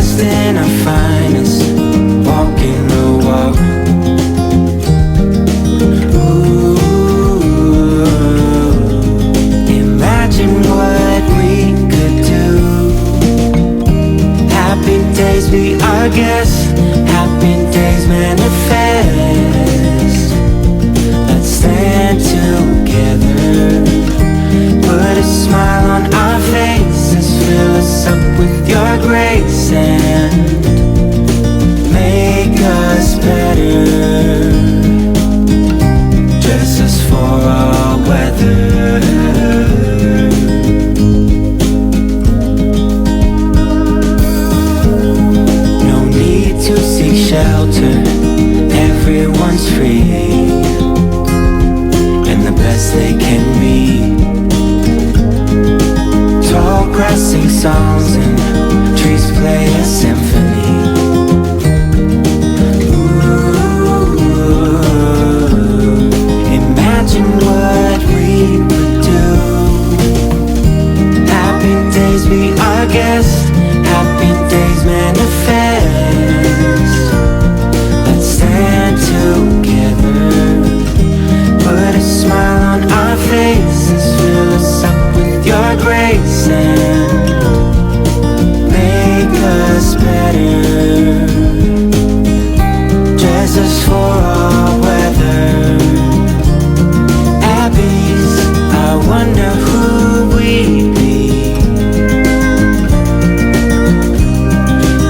dressed in our finest, walking the walk. Ooh, imagine what we could do. Happy days be our guest, happy days manifest. Let's stand together, put a smile on our faces, fill us up with your grace and make us better. Dress us for all weather. No need to seek shelter, everyone's free, and the best they can be. Tall grass sing songs and trees play a symphony. Ooh, imagine what we could do. Happy days be our guest, happy days manifest. Let's stand together, put a smile on our faces, fill us up with your grace and make us better. Dress us for all weather. Abbeys, I wonder who we'd be.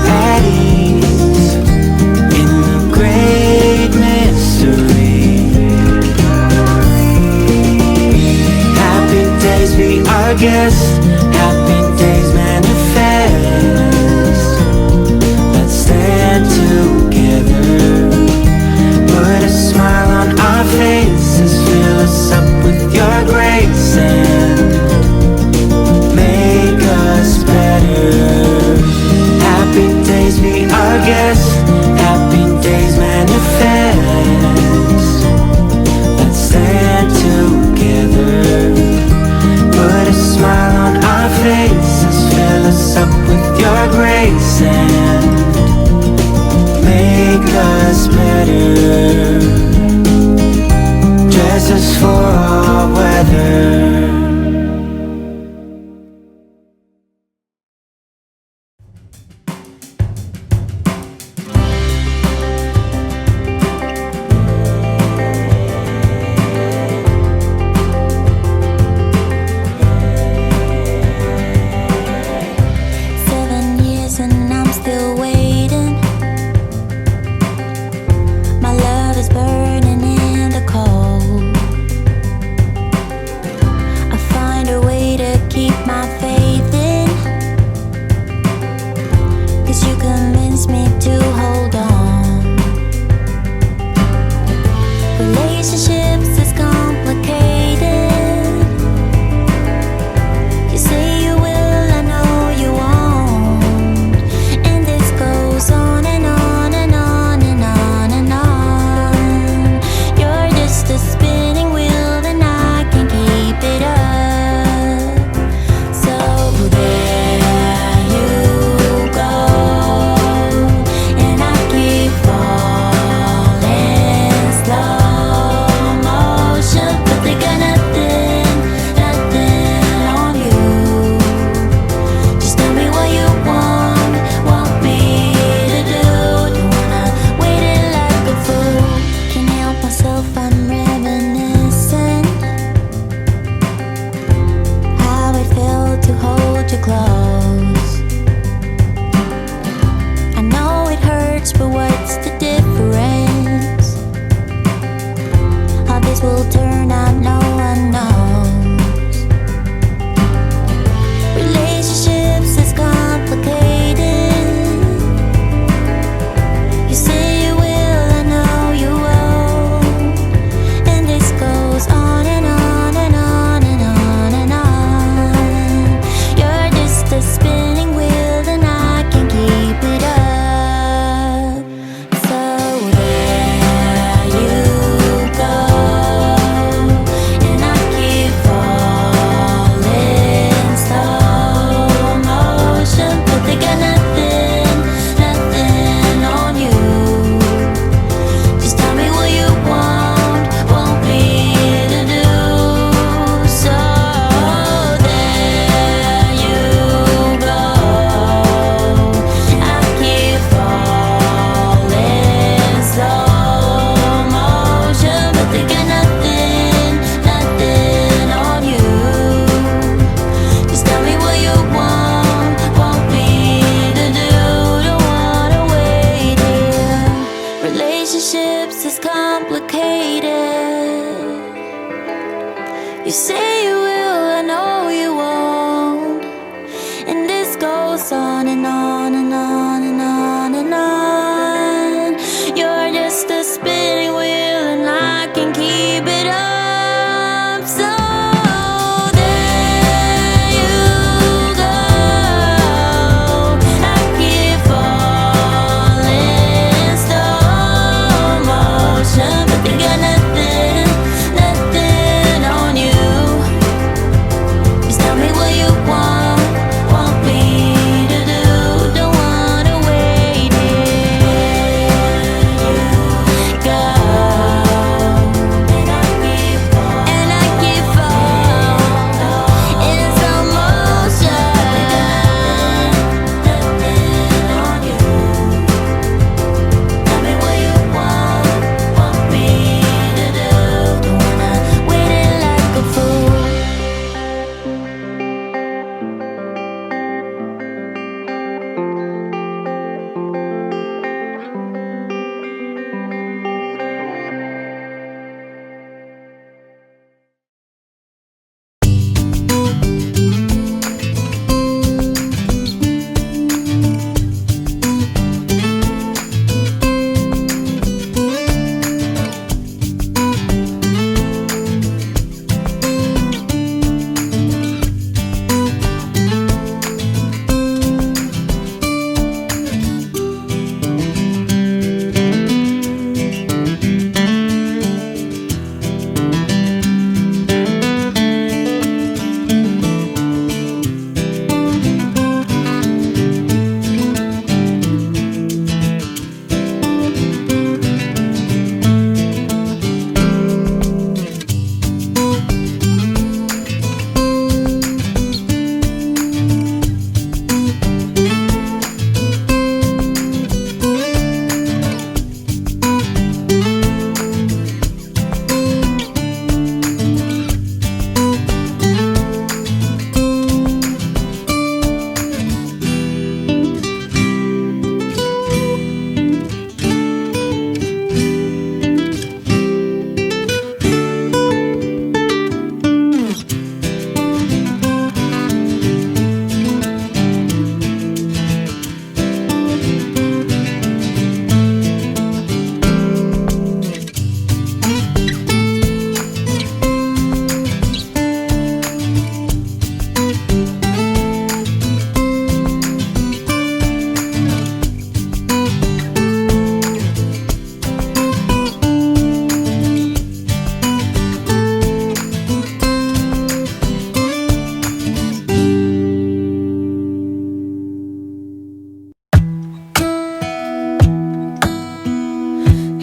At ease in the great mystery. Happy days be our guest, happy days manifest. Let's stand together, put a smile on our faces, fill us up with your grace and make us better. Happy days be our guest, happy days manifest. Let's stand together, put a smile on our faces, fill us up with your grace and make us better. Dress us for all weather.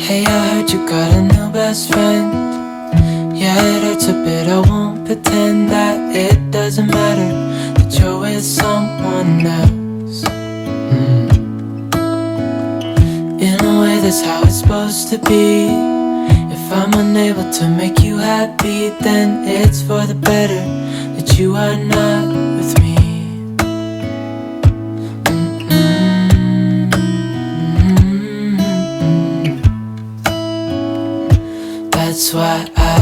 Hey, I heard you got a new best friend. Yeah, it hurts a bit, I won't pretend that it doesn't matter that you're with someone else. In a way, that's how it's supposed to be. If I'm unable to make you happy, then it's for the better that you are not with me. That's why I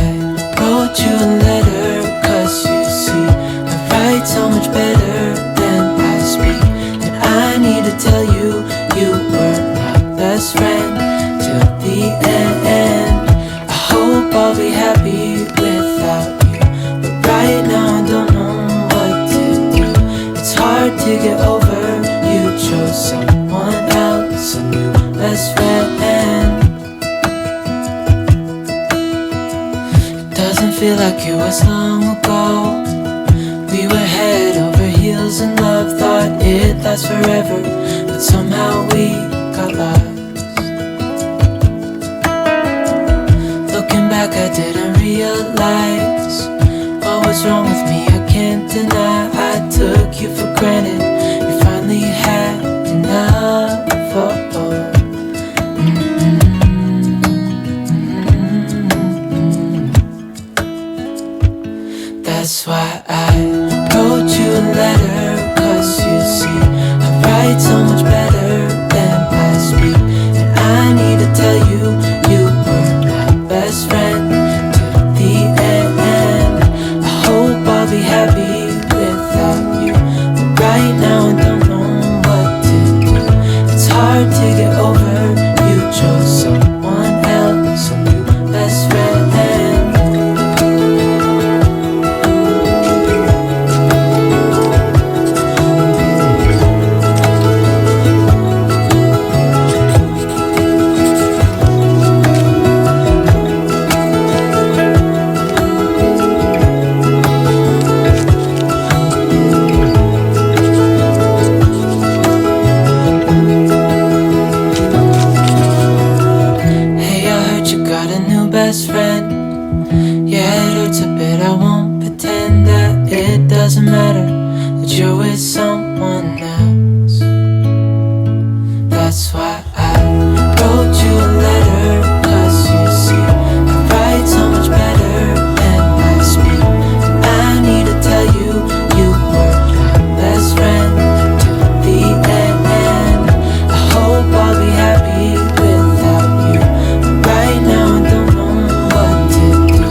wrote you a letter, 'cause you see, I write so much better than I speak. And I need to tell you, you were my best friend till the end. I hope I'll be happy without you, but right now I don't know what to do. It's hard to get over, you chose someone else, a new best friend. Doesn't feel like it was long ago. We were head over heels in love, thought it'd last forever, but somehow we got lost. Looking back, I didn't realize what was wrong with me. I can't deny I took you for granted. You finally had enough. That's why I wrote you a letter, 'cause you see, I write so much better than I speak. And I need to tell you, you were my best friend till the end. I hope I'll be happy without you, but right now I don't know what to do. It's hard to get over, you chose someone else, a new best friend. Best friend, yeah, it hurts a bit, I won't pretend that it doesn't matter that you're with someone else. That's why I wrote you a letter, 'cause you see, I write so much better than I speak. And I need to tell you, you were my best friend till the end. I hope I'll be happy without you, but right now I don't know what to do.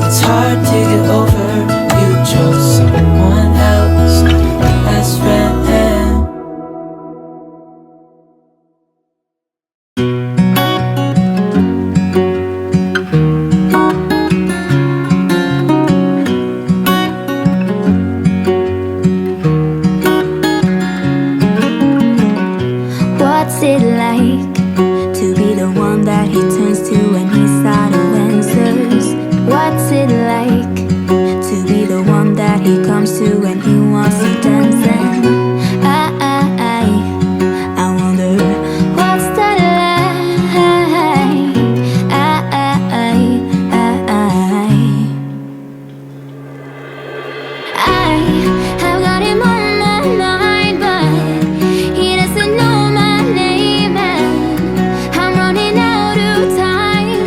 It's hard to get over, you chose someone else, my best friend. What's it like to be the one that he turns to when he's out of answers? What's it like to be the one that he comes to when he wants to dance? And I wonder, what's that like? I have got him on my mind, but he doesn't know my name, and I'm running out of time.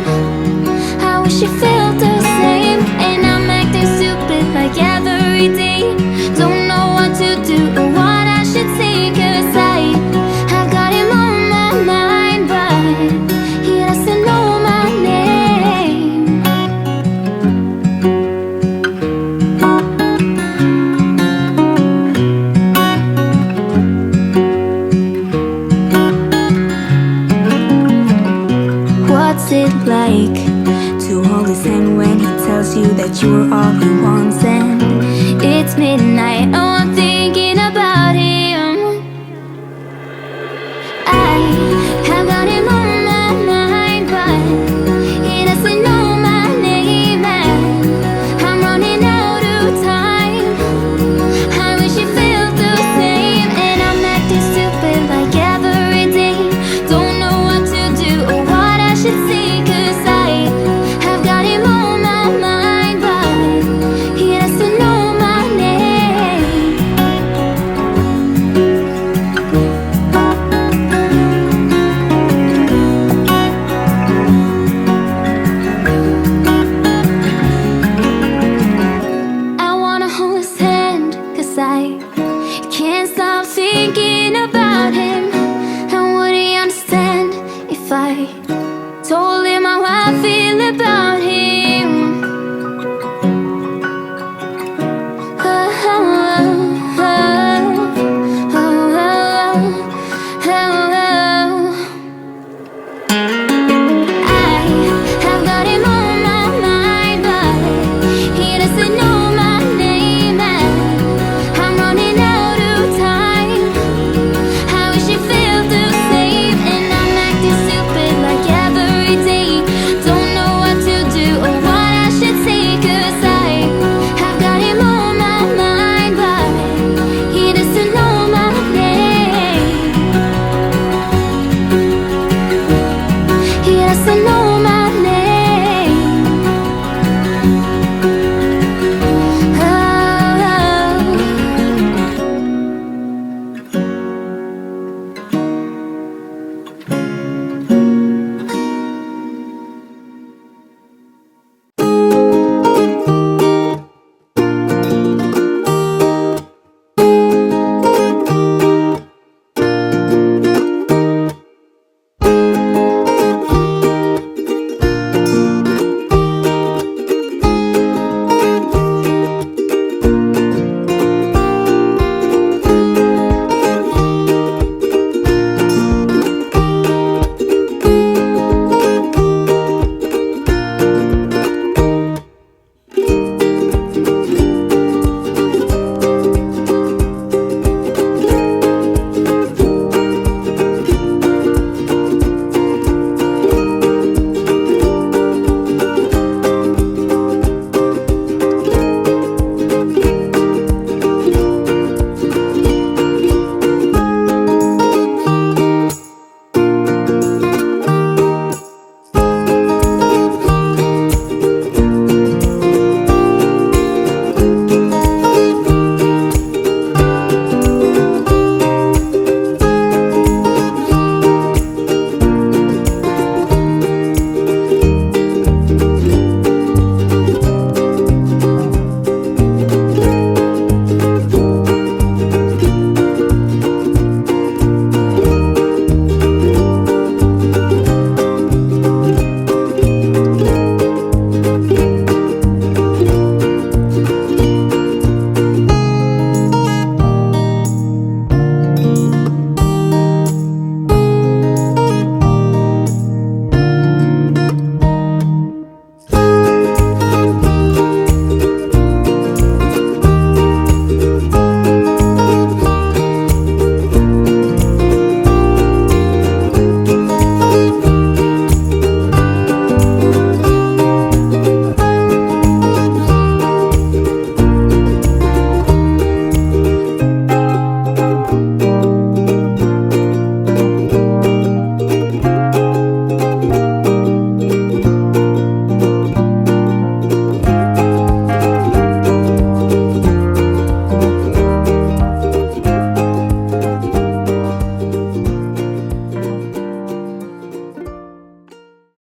I wish you felt the same, and I'm acting stupid like every day. Don't know what to do or what I should say, 'cause I've got him on my mind, but he doesn't know my name. What's it like to hold his hand when he tells you that you're all he wants? And it's midnight, oh, I'm thinking about him. I have got him on my mind, but he doesn't know my name, and I'm running out of time. I wish you felt the same, and I'm acting stupid like every day. Don't know what to do or what I should say. fight. Told him how I feel about him.